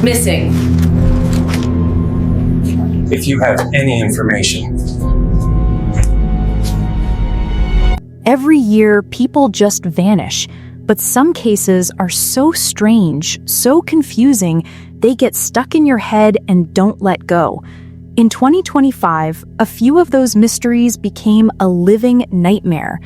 Missing. If you have any information. Every year, people just vanish, but some cases are so strange, so confusing, they get stuck in your head and don't let go. In 2025, a few of those mysteries became a living nightmare.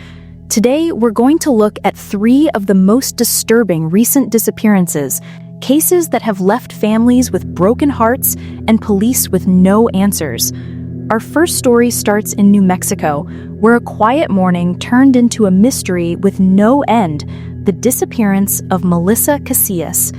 Today, we're going to look at 3 of the most disturbing recent disappearances, cases that have left families with broken hearts and police with no answers. Our first story starts in New Mexico, where a quiet morning turned into a mystery with no end: the disappearance of Melissa Casias.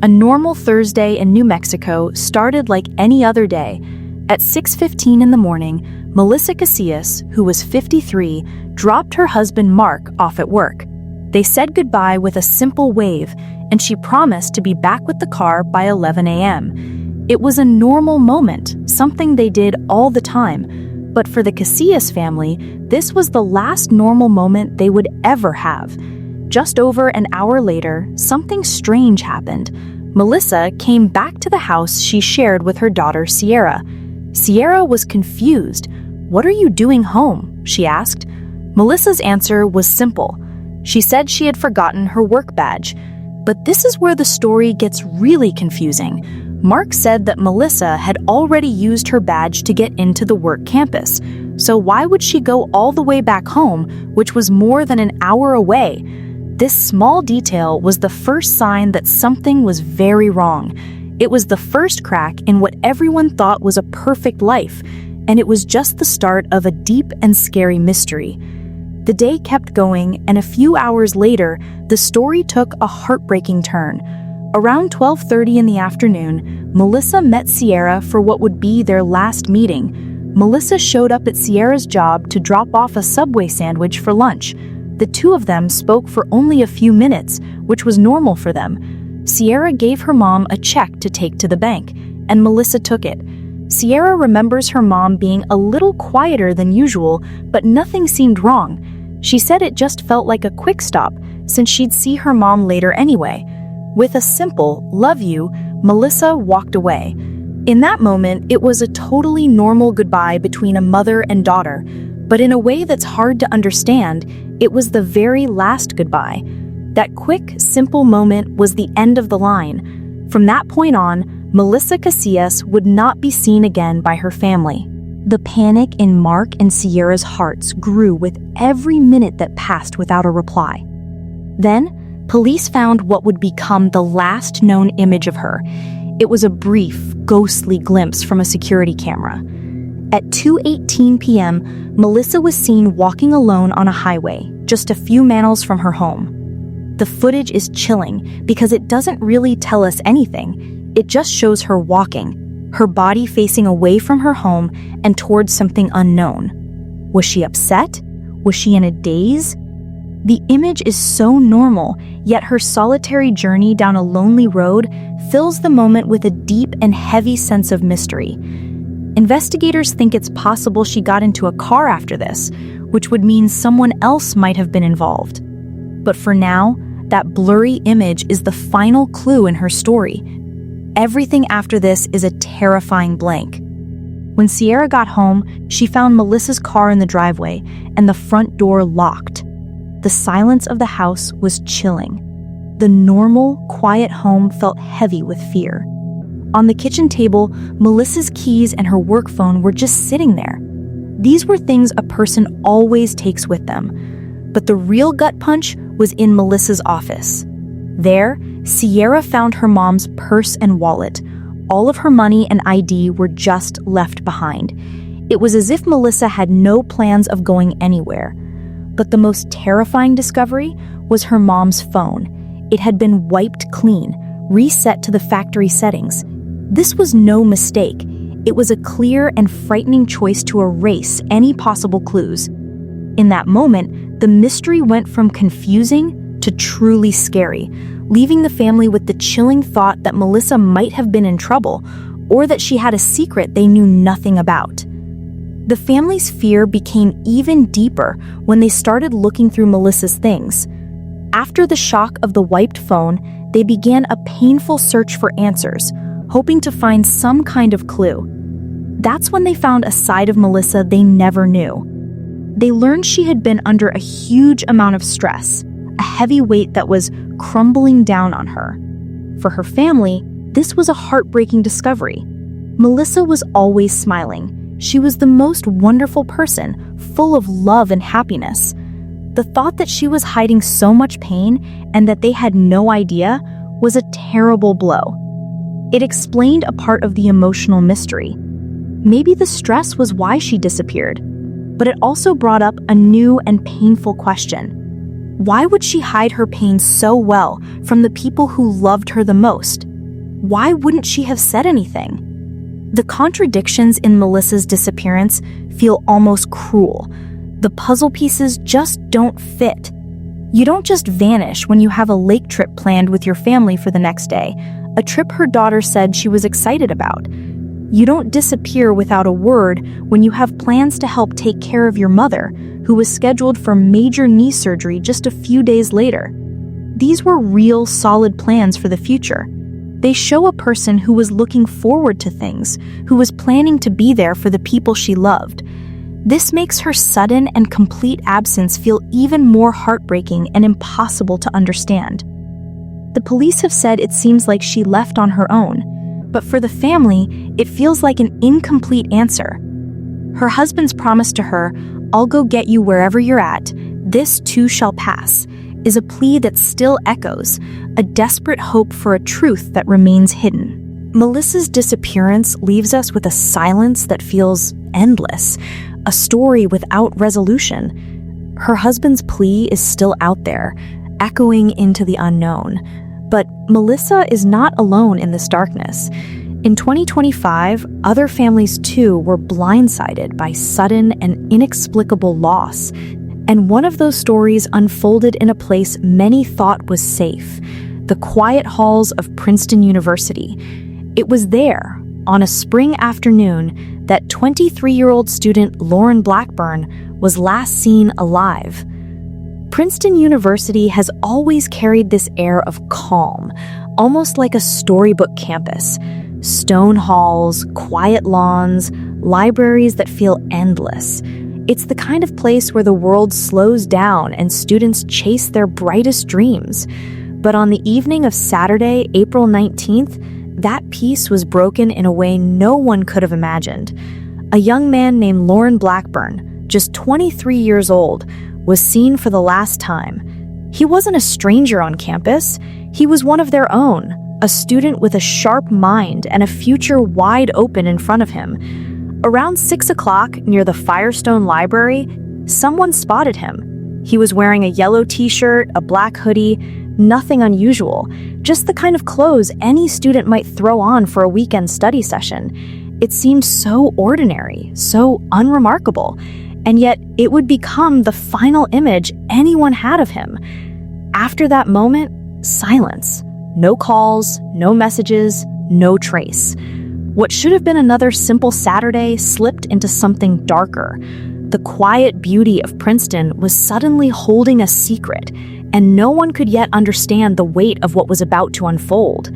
A normal Thursday in New Mexico started like any other day. At 6:15 in the morning, Melissa Casias, who was 53, dropped her husband Mark off at work. They said goodbye with a simple wave, and she promised to be back with the car by 11 a.m. It was a normal moment, something they did all the time. But for the Casias family, this was the last normal moment they would ever have. Just over an hour later, something strange happened. Melissa came back to the house she shared with her daughter Sierra. Sierra was confused. "What are you doing home?" she asked. Melissa's answer was simple. She said she had forgotten her work badge. But this is where the story gets really confusing. Mark said that Melissa had already used her badge to get into the work campus. So why would she go all the way back home, which was more than an hour away? This small detail was the first sign that something was very wrong. It was the first crack in what everyone thought was a perfect life, and it was just the start of a deep and scary mystery. The day kept going, and a few hours later, the story took a heartbreaking turn. Around 12:30 in the afternoon, Melissa met Sierra for what would be their last meeting. Melissa showed up at Sierra's job to drop off a Subway sandwich for lunch. The two of them spoke for only a few minutes, which was normal for them. Sierra gave her mom a check to take to the bank, and Melissa took it. Sierra remembers her mom being a little quieter than usual, but nothing seemed wrong. She said it just felt like a quick stop, since she'd see her mom later anyway. With a simple, "love you," Melissa walked away. In that moment, it was a totally normal goodbye between a mother and daughter, but in a way that's hard to understand, it was the very last goodbye. That quick, simple moment was the end of the line. From that point on, Melissa Casias would not be seen again by her family. The panic in Mark and Sierra's hearts grew with every minute that passed without a reply. Then, police found what would become the last known image of her. It was a brief, ghostly glimpse from a security camera. At 2:18 p.m., Melissa was seen walking alone on a highway, just a few miles from her home. The footage is chilling because it doesn't really tell us anything. It just shows her walking, her body facing away from her home and towards something unknown. Was she upset? Was she in a daze? The image is so normal, yet her solitary journey down a lonely road fills the moment with a deep and heavy sense of mystery. Investigators think it's possible she got into a car after this, which would mean someone else might have been involved. But for now, that blurry image is the final clue in her story. Everything after this is a terrifying blank. When Sierra got home, she found Melissa's car in the driveway and the front door locked. The silence of the house was chilling. The normal, quiet home felt heavy with fear. On the kitchen table, Melissa's keys and her work phone were just sitting there. These were things a person always takes with them. But the real gut punch was in Melissa's office. There, Sierra found her mom's purse and wallet. All of her money and ID were just left behind. It was as if Melissa had no plans of going anywhere. But the most terrifying discovery was her mom's phone. It had been wiped clean, reset to the factory settings. This was no mistake. It was a clear and frightening choice to erase any possible clues. In that moment, the mystery went from confusing to truly scary, leaving the family with the chilling thought that Melissa might have been in trouble, or that she had a secret they knew nothing about. The family's fear became even deeper when they started looking through Melissa's things. After the shock of the wiped phone, they began a painful search for answers. hoping to find some kind of clue. That's when they found a side of Melissa they never knew. They learned she had been under a huge amount of stress, a heavy weight that was crumbling down on her. For her family, this was a heartbreaking discovery. Melissa was always smiling. She was the most wonderful person, full of love and happiness. The thought that she was hiding so much pain and that they had no idea was a terrible blow. It explained a part of the emotional mystery. Maybe the stress was why she disappeared, but it also brought up a new and painful question. Why would she hide her pain so well from the people who loved her the most? Why wouldn't she have said anything? The contradictions in Melissa's disappearance feel almost cruel. The puzzle pieces just don't fit. You don't just vanish when you have a lake trip planned with your family for the next day, a trip her daughter said she was excited about. You don't disappear without a word when you have plans to help take care of your mother, who was scheduled for major knee surgery just a few days later. These were real, solid plans for the future. They show a person who was looking forward to things, who was planning to be there for the people she loved. This makes her sudden and complete absence feel even more heartbreaking and impossible to understand. The police have said it seems like she left on her own, but for the family, it feels like an incomplete answer. Her husband's promise to her, "I'll go get you wherever you're at, this too shall pass," is a plea that still echoes, a desperate hope for a truth that remains hidden. Melissa's disappearance leaves us with a silence that feels endless, a story without resolution. Her husband's plea is still out there, echoing into the unknown. But Melissa is not alone in this darkness. In 2025, other families too were blindsided by sudden and inexplicable loss. And one of those stories unfolded in a place many thought was safe, the quiet halls of Princeton University. It was there, on a spring afternoon, that 23-year-old student Lauren Blackburn was last seen alive. Princeton University has always carried this air of calm, almost like a storybook campus. Stone halls, quiet lawns, libraries that feel endless. It's the kind of place where the world slows down and students chase their brightest dreams. But on the evening of Saturday, April 19th, that peace was broken in a way no one could have imagined. A young man named Lauren Blackburn, just 23 years old, was seen for the last time. He wasn't a stranger on campus. He was one of their own, a student with a sharp mind and a future wide open in front of him. Around 6 o'clock, near the Firestone library, someone spotted him. He was wearing a yellow t-shirt, a black hoodie, nothing unusual, just the kind of clothes any student might throw on for a weekend study session. It seemed so ordinary, so unremarkable, and yet it would become the final image anyone had of him. After that moment, silence. No calls, no messages, no trace. What should have been another simple Saturday slipped into something darker. The quiet beauty of Princeton was suddenly holding a secret, and no one could yet understand the weight of what was about to unfold.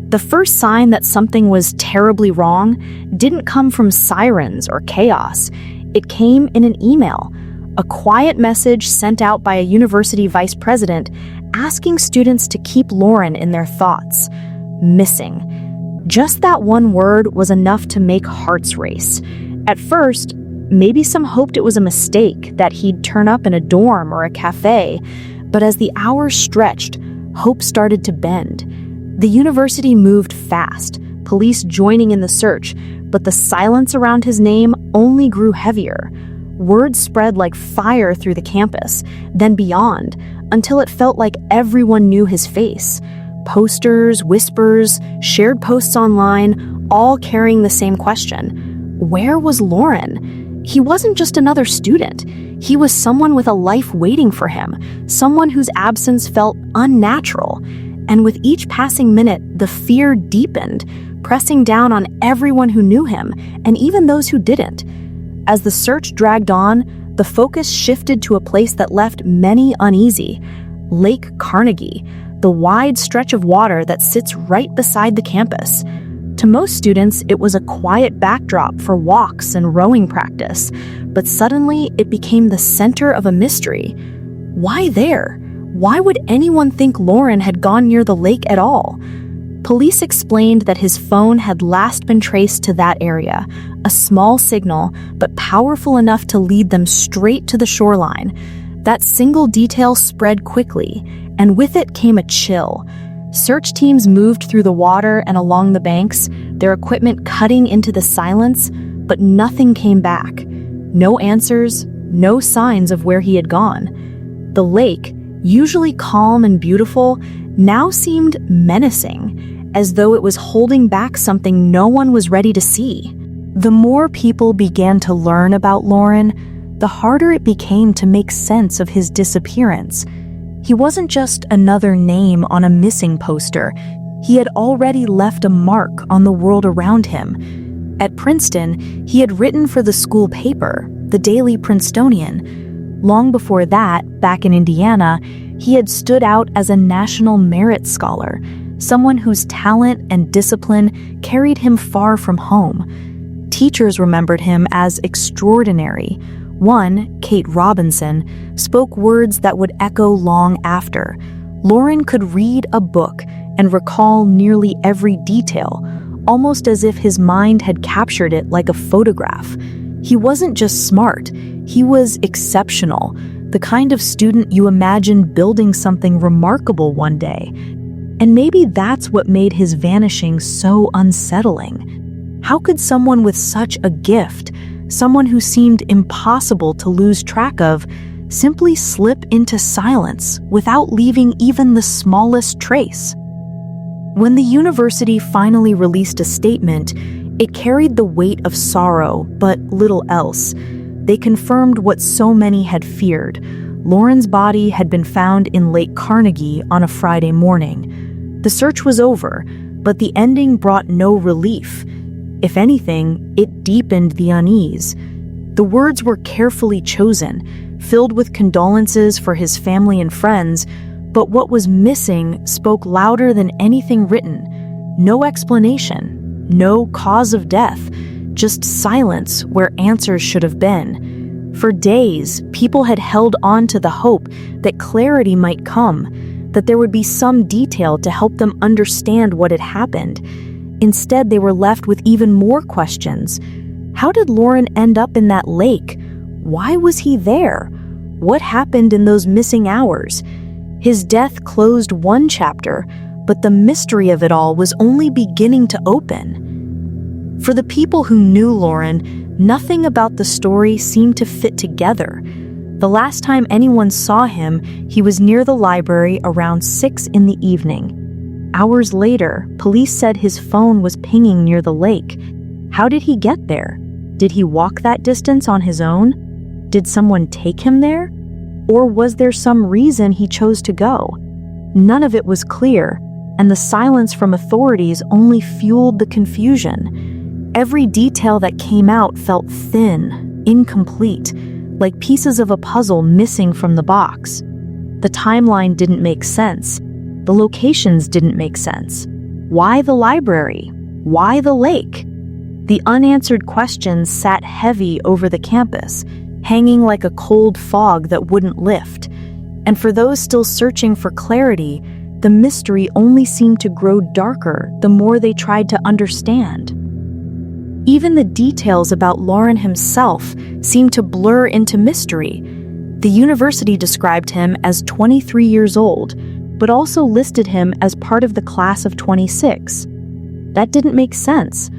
The first sign that something was terribly wrong didn't come from sirens or chaos. It came in an email, a quiet message sent out by a university vice president asking students to keep Lauren in their thoughts. Missing. Just that one word was enough to make hearts race. At first, maybe some hoped it was a mistake, that he'd turn up in a dorm or a cafe, but as the hours stretched, hope started to bend. The university moved fast, police joining in the search, but the silence around his name only grew heavier. Word spread like fire through the campus, then beyond, until it felt like everyone knew his face. Posters, whispers, shared posts online, all carrying the same question. Where was Lauren? He wasn't just another student. He was someone with a life waiting for him, someone whose absence felt unnatural. And with each passing minute, the fear deepened, pressing down on everyone who knew him, and even those who didn't. As the search dragged on, the focus shifted to a place that left many uneasy: Lake Carnegie. the wide stretch of water that sits right beside the campus. To most students, it was a quiet backdrop for walks and rowing practice, but suddenly it became the center of a mystery. Why there? Why would anyone think Lauren had gone near the lake at all? Police explained that his phone had last been traced to that area, a small signal, but powerful enough to lead them straight to the shoreline. That single detail spread quickly, and with it came a chill. Search teams moved through the water and along the banks, their equipment cutting into the silence, but nothing came back. No answers, no signs of where he had gone. The lake, usually calm and beautiful, now seemed menacing, as though it was holding back something no one was ready to see. The more people began to learn about Lauren, the harder it became to make sense of his disappearance. He wasn't just another name on a missing poster. He had already left a mark on the world around him. At Princeton, he had written for the school paper, the Daily Princetonian. Long before that, back in Indiana, he had stood out as a national merit scholar, someone whose talent and discipline carried him far from home. Teachers remembered him as extraordinary. One, Kate Robinson, spoke words that would echo long after. Lauren could read a book and recall nearly every detail, almost as if his mind had captured it like a photograph. He wasn't just smart, he was exceptional, the kind of student you imagine building something remarkable one day. And maybe that's what made his vanishing so unsettling. How could someone with such a gift, someone who seemed impossible to lose track of, simply slip into silence without leaving even the smallest trace? When the university finally released a statement, it carried the weight of sorrow, but little else. They confirmed what so many had feared. Lauren's body had been found in Lake Carnegie on a Friday morning. The search was over, but the ending brought no relief. If anything, it deepened the unease. The words were carefully chosen, filled with condolences for his family and friends, but what was missing spoke louder than anything written. No explanation, no cause of death, just silence where answers should have been. For days, people had held on to the hope that clarity might come, that there would be some detail to help them understand what had happened. Instead, they were left with even more questions. How did Lauren end up in that lake? Why was he there? What happened in those missing hours? His death closed one chapter, but the mystery of it all was only beginning to open. For the people who knew Lauren, nothing about the story seemed to fit together. The last time anyone saw him, he was near the library around 6 in the evening. Hours later, police said his phone was pinging near the lake. How did he get there? Did he walk that distance on his own? Did someone take him there? Or was there some reason he chose to go? None of it was clear, and the silence from authorities only fueled the confusion. Every detail that came out felt thin, incomplete, like pieces of a puzzle missing from the box. The timeline didn't make sense. The locations didn't make sense. Why the library? Why the lake? The unanswered questions sat heavy over the campus, hanging like a cold fog that wouldn't lift. And for those still searching for clarity, the mystery only seemed to grow darker the more they tried to understand. Even the details about Lauren himself seemed to blur into mystery. The university described him as 23 years old, but also listed him as part of the class of 26. That didn't make sense.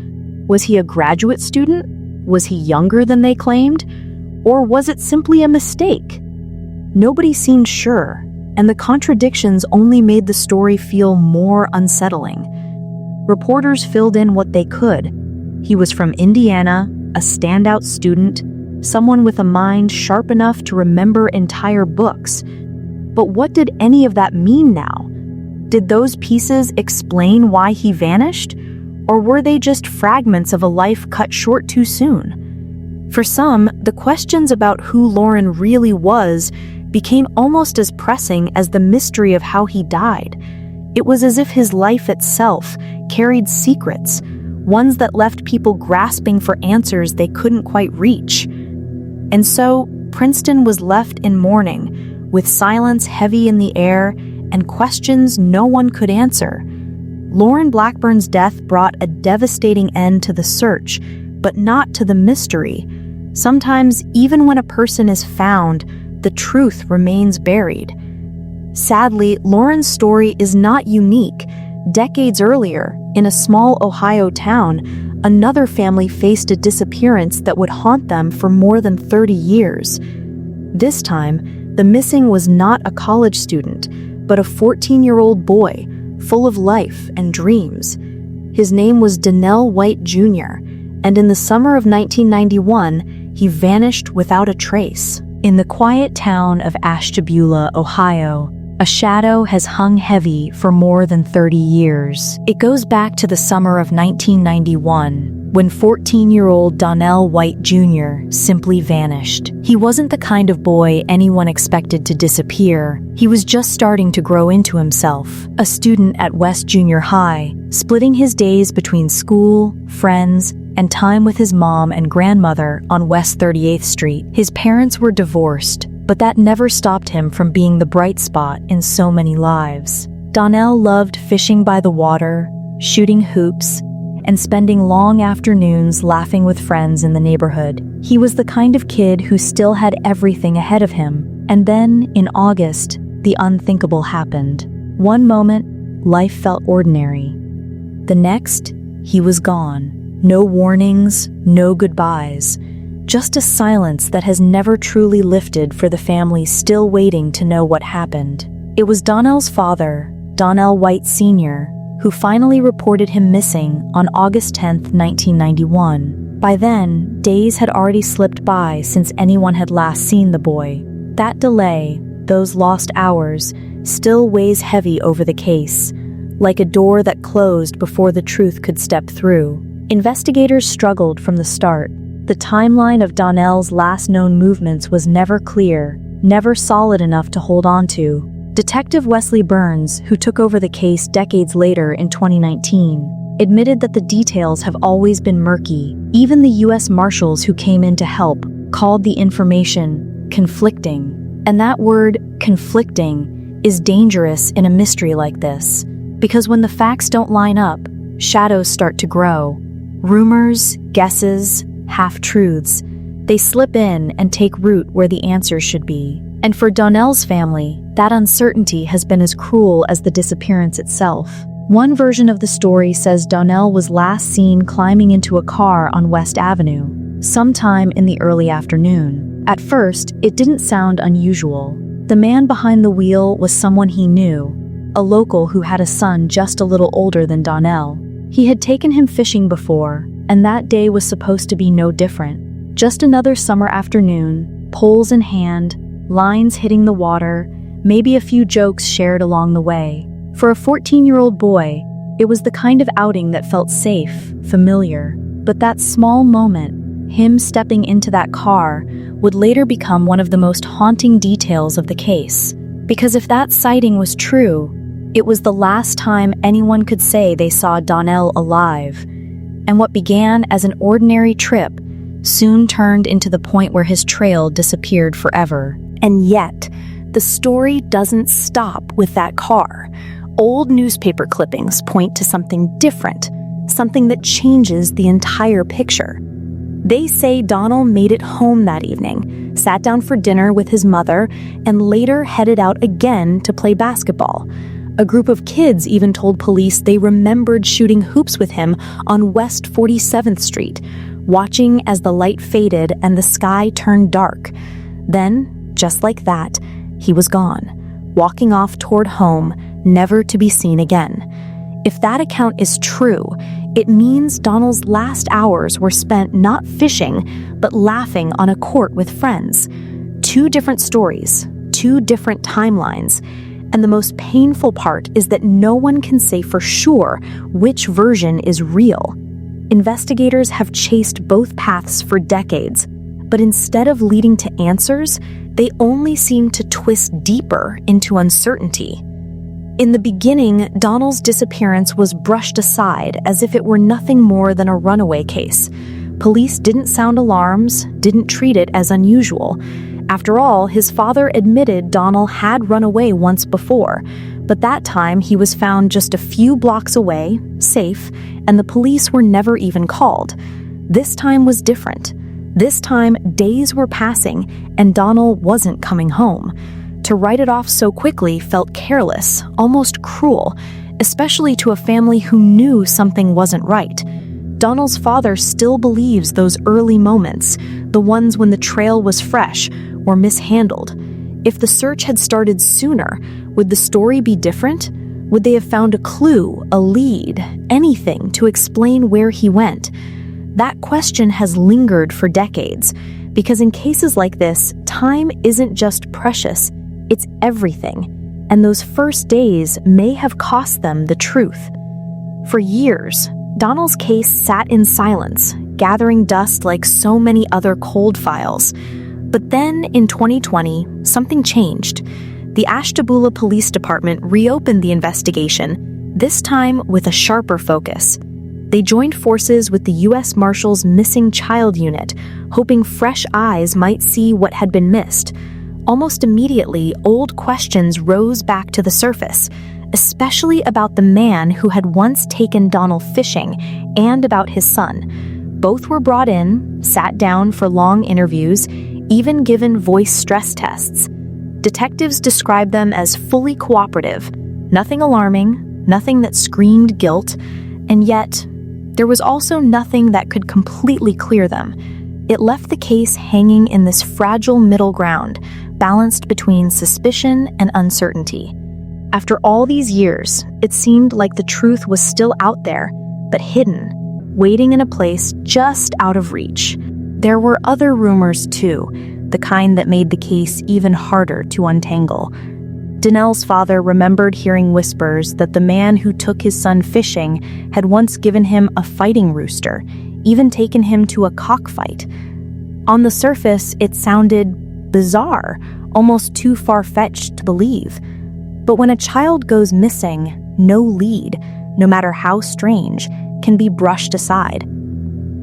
Was he a graduate student? Was he younger than they claimed? Or was it simply a mistake? Nobody seemed sure, and the contradictions only made the story feel more unsettling. Reporters filled in what they could. He was from Indiana, a standout student, someone with a mind sharp enough to remember entire books. But what did any of that mean now? Did those pieces explain why he vanished? Or were they just fragments of a life cut short too soon? For some, the questions about who Lauren really was became almost as pressing as the mystery of how he died. It was as if his life itself carried secrets, ones that left people grasping for answers they couldn't quite reach. And so, Princeton was left in mourning, with silence heavy in the air and questions no one could answer. Lauren Blackburn's death brought a devastating end to the search, but not to the mystery. Sometimes, even when a person is found, the truth remains buried. Sadly, Lauren's story is not unique. Decades earlier, in a small Ohio town, another family faced a disappearance that would haunt them for more than 30 years. This time, the missing was not a college student, but a 14-year-old boy, full of life and dreams. His name was Donnell White Jr., and in the summer of 1991, he vanished without a trace. In the quiet town of Ashtabula, Ohio, a shadow has hung heavy for more than 30 years. It goes back to the summer of 1991, when 14-year-old Donnell White Jr. simply vanished. He wasn't the kind of boy anyone expected to disappear. He was just starting to grow into himself, a student at West Junior High, splitting his days between school, friends, and time with his mom and grandmother on West 38th Street. His parents were divorced, but that never stopped him from being the bright spot in so many lives. Donnell loved fishing by the water, shooting hoops, and spending long afternoons laughing with friends in the neighborhood. He was the kind of kid who still had everything ahead of him. And then, in August, the unthinkable happened. One moment, life felt ordinary. The next, he was gone. No warnings, no goodbyes. Just a silence that has never truly lifted for the family still waiting to know what happened. It was Donnell's father, Donnell White Sr., who finally reported him missing on August 10, 1991. By then, days had already slipped by since anyone had last seen the boy. That delay, those lost hours, still weighs heavy over the case, like a door that closed before the truth could step through. Investigators struggled from the start. The timeline of Donnell's last known movements was never clear, never solid enough to hold on to. Detective Wesley Burns, who took over the case decades later in 2019, admitted that the details have always been murky. Even the U.S. Marshals who came in to help called the information conflicting. And that word, conflicting, is dangerous in a mystery like this, because when the facts don't line up, shadows start to grow. Rumors, guesses, half-truths, they slip in and take root where the answers should be. And for Donnell's family, that uncertainty has been as cruel as the disappearance itself. One version of the story says Donnell was last seen climbing into a car on West Avenue, sometime in the early afternoon. At first, it didn't sound unusual. The man behind the wheel was someone he knew, a local who had a son just a little older than Donnell. He had taken him fishing before, and that day was supposed to be no different. Just another summer afternoon, poles in hand, lines hitting the water, maybe a few jokes shared along the way. For a 14-year-old boy, it was the kind of outing that felt safe, familiar. But that small moment, him stepping into that car, would later become one of the most haunting details of the case. Because if that sighting was true, it was the last time anyone could say they saw Donnell alive. And what began as an ordinary trip soon turned into the point where his trail disappeared forever. And yet, the story doesn't stop with that car. Old newspaper clippings point to something different, something that changes the entire picture. They say Donnell made it home that evening, sat down for dinner with his mother, and later headed out again to play basketball. A group of kids even told police they remembered shooting hoops with him on West 47th Street, watching as the light faded and the sky turned dark. Then, just like that, he was gone, walking off toward home, never to be seen again. If that account is true, it means Donnell's last hours were spent not fishing, but laughing on a court with friends. Two different stories, two different timelines. And the most painful part is that no one can say for sure which version is real. Investigators have chased both paths for decades, But instead of leading to answers, they only seem to twist deeper into uncertainty. In the beginning, Donnell's disappearance was brushed aside as if it were nothing more than a runaway case. Police didn't sound alarms, didn't treat it as unusual. After all, his father admitted Donnell had run away once before, but that time he was found just a few blocks away, safe, and the police were never even called. This time was different. This time, days were passing, and Donnell wasn't coming home. To write it off so quickly felt careless, almost cruel, especially to a family who knew something wasn't right. Donnell's father still believes those early moments, the ones when the trail was fresh, were mishandled. If the search had started sooner, would the story be different? Would they have found a clue, a lead, anything to explain where he went? That question has lingered for decades, because in cases like this, time isn't just precious, it's everything, and those first days may have cost them the truth. For years, Donnell's case sat in silence, gathering dust like so many other cold files. But then, in 2020, something changed. The Ashtabula Police Department reopened the investigation, this time with a sharper focus. They joined forces with the U.S. Marshals Missing Child Unit, hoping fresh eyes might see what had been missed. Almost immediately, old questions rose back to the surface, especially about the man who had once taken Donnell fishing and about his son. Both were brought in, sat down for long interviews, even given voice stress tests. Detectives described them as fully cooperative, nothing alarming, nothing that screamed guilt, and yet there was also nothing that could completely clear them. It left the case hanging in this fragile middle ground, balanced between suspicion and uncertainty. After all these years, it seemed like the truth was still out there, but hidden, waiting in a place just out of reach. There were other rumors too, the kind that made the case even harder to untangle. Donnell's father remembered hearing whispers that the man who took his son fishing had once given him a fighting rooster, even taken him to a cockfight. On the surface, it sounded bizarre, almost too far-fetched to believe. But when a child goes missing, no lead, no matter how strange, can be brushed aside.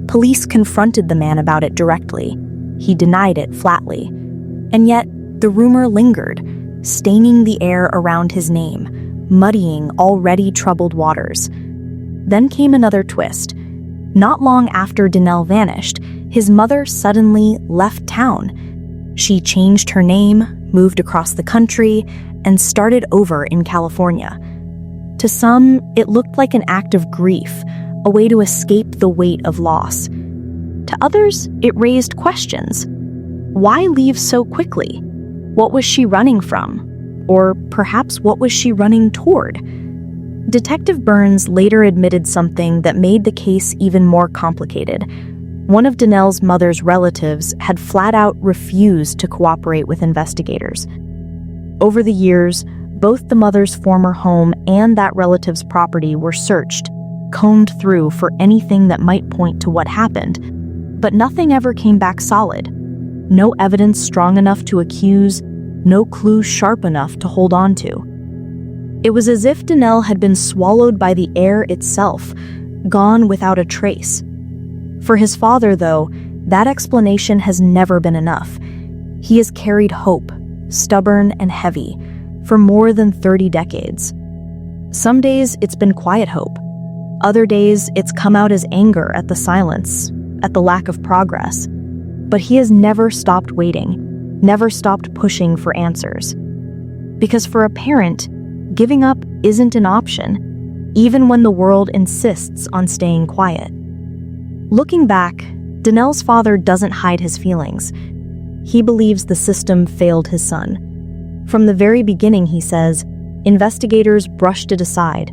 Police confronted the man about it directly. He denied it flatly. And yet, the rumor lingered, staining the air around his name, muddying already troubled waters. Then came another twist. Not long after Donnell vanished, his mother suddenly left town. She changed her name, moved across the country, and started over in California. To some, it looked like an act of grief, a way to escape the weight of loss. To others, it raised questions. Why leave so quickly? What was she running from? Or perhaps what was she running toward? Detective Burns later admitted something that made the case even more complicated. One of Donnell's mother's relatives had flat out refused to cooperate with investigators. Over the years, both the mother's former home and that relative's property were searched, combed through for anything that might point to what happened, but nothing ever came back solid. No evidence strong enough to accuse, no clue sharp enough to hold on to. It was as if Donnell had been swallowed by the air itself, gone without a trace. For his father, though, that explanation has never been enough. He has carried hope, stubborn and heavy, for more than 30 decades. Some days it's been quiet hope. Other days it's come out as anger at the silence, at the lack of progress. But he has never stopped waiting, never stopped pushing for answers. Because for a parent, giving up isn't an option, even when the world insists on staying quiet. Looking back, Donnell's father doesn't hide his feelings. He believes the system failed his son. From the very beginning, he says, investigators brushed it aside,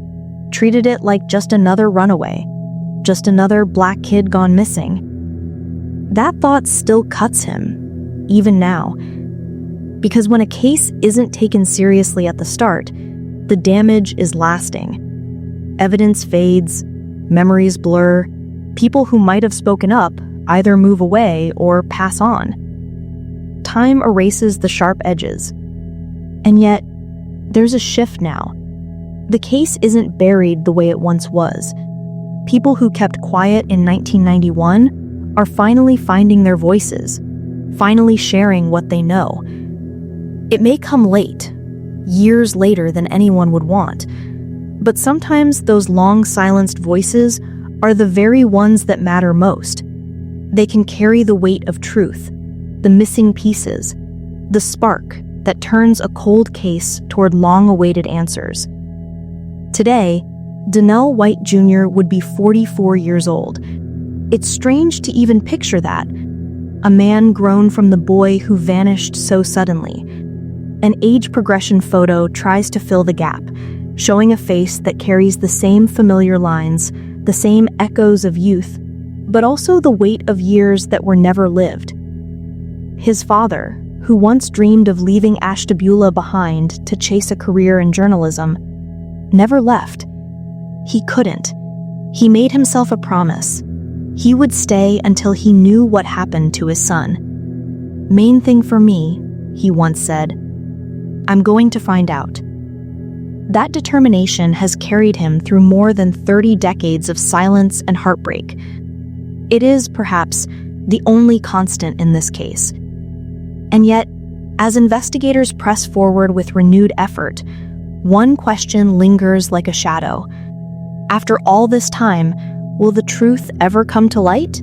treated it like just another runaway, just another black kid gone missing. That thought still cuts him, even now. Because when a case isn't taken seriously at the start, the damage is lasting. Evidence fades, memories blur, people who might have spoken up either move away or pass on. Time erases the sharp edges. And yet, there's a shift now. The case isn't buried the way it once was. People who kept quiet in 1991 are finally finding their voices, finally sharing what they know. It may come late, years later than anyone would want, but sometimes those long-silenced voices are the very ones that matter most. They can carry the weight of truth, the missing pieces, the spark that turns a cold case toward long-awaited answers. Today, Donnell White Jr. would be 44 years old. It's strange to even picture that. A man grown from the boy who vanished so suddenly. An age progression photo tries to fill the gap, showing a face that carries the same familiar lines, the same echoes of youth, but also the weight of years that were never lived. His father, who once dreamed of leaving Ashtabula behind to chase a career in journalism, never left. He couldn't. He made himself a promise. He would stay until he knew what happened to his son. "Main thing for me," he once said, "I'm going to find out." That determination has carried him through more than 30 decades of silence and heartbreak. It is, perhaps, the only constant in this case. And yet, as investigators press forward with renewed effort, one question lingers like a shadow. After all this time, will the truth ever come to light?